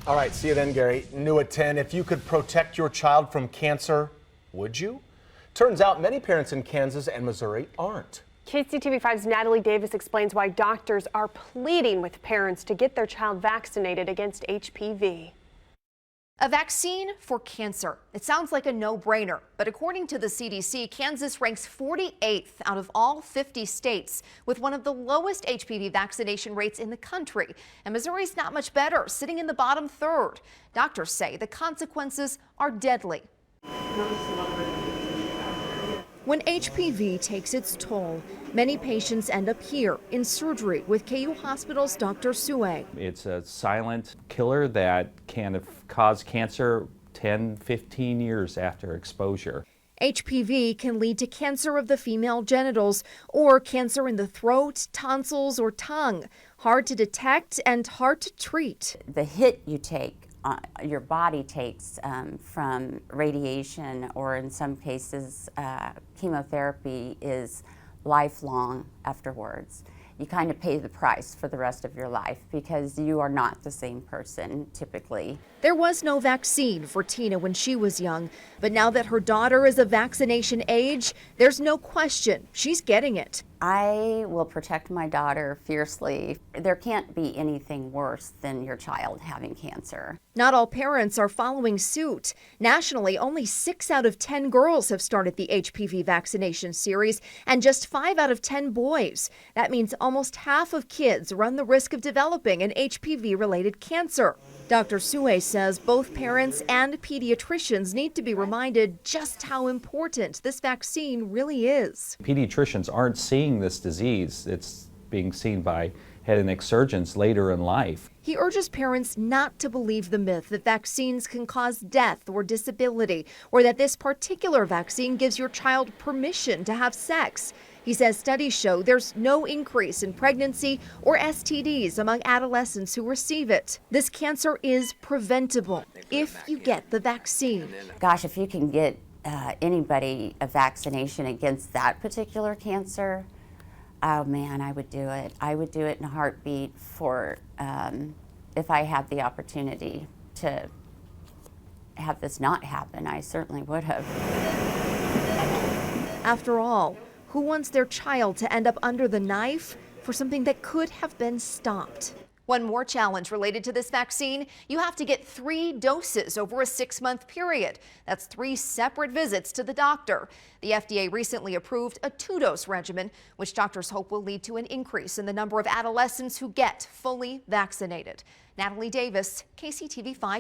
All right, see you then, Gary. New at 10, if you could protect your child from cancer, would you? Turns out many parents in Kansas and Missouri aren't. KCTV5's Natalie Davis explains why doctors are pleading with parents to get their child vaccinated against HPV. A vaccine for cancer. It sounds like a no-brainer, but according to the CDC, Kansas ranks 48th out of all 50 states with one of the lowest HPV vaccination rates in the country. And Missouri's not much better, sitting in the bottom third. Doctors say the consequences are deadly. When HPV takes its toll, many patients end up here in surgery with KU Hospital's Dr. Sue. It's a silent killer that can cause cancer 10, 15 years after exposure. HPV can lead to cancer of the female genitals or cancer in the throat, tonsils, or tongue. Hard to detect and hard to treat. The hit you take, your body takes from radiation, or in some cases chemotherapy, is lifelong afterwards. You kind of pay the price for the rest of your life because you are not the same person typically. There was no vaccine for Tina when she was young, but now that her daughter is of vaccination age, there's no question she's getting it. I will protect my daughter fiercely. There can't be anything worse than your child having cancer. Not all parents are following suit. Nationally, only 6 out of 10 girls have started the HPV vaccination series, and just 5 out of 10 boys. That means almost half of kids run the risk of developing an HPV-related cancer. Dr. Sue says both parents and pediatricians need to be reminded just how important this vaccine really is. Pediatricians aren't seeing this disease. It's being seen by head and neck surgeons later in life. He urges parents not to believe the myth that vaccines can cause death or disability, or that this particular vaccine gives your child permission to have sex. He says studies show there's no increase in pregnancy or STDs among adolescents who receive it. This cancer is preventable if you get the vaccine. Gosh, if you can get anybody a vaccination against that particular cancer, oh man, I would do it. I would do it in a heartbeat for, if I had the opportunity to have this not happen, I certainly would have. After all, who wants their child to end up under the knife for something that could have been stopped? One more challenge related to this vaccine, you have to get 3 doses over a 6-month period. That's 3 separate visits to the doctor. The FDA recently approved a 2-dose regimen, which doctors hope will lead to an increase in the number of adolescents who get fully vaccinated. Natalie Davis, KCTV5.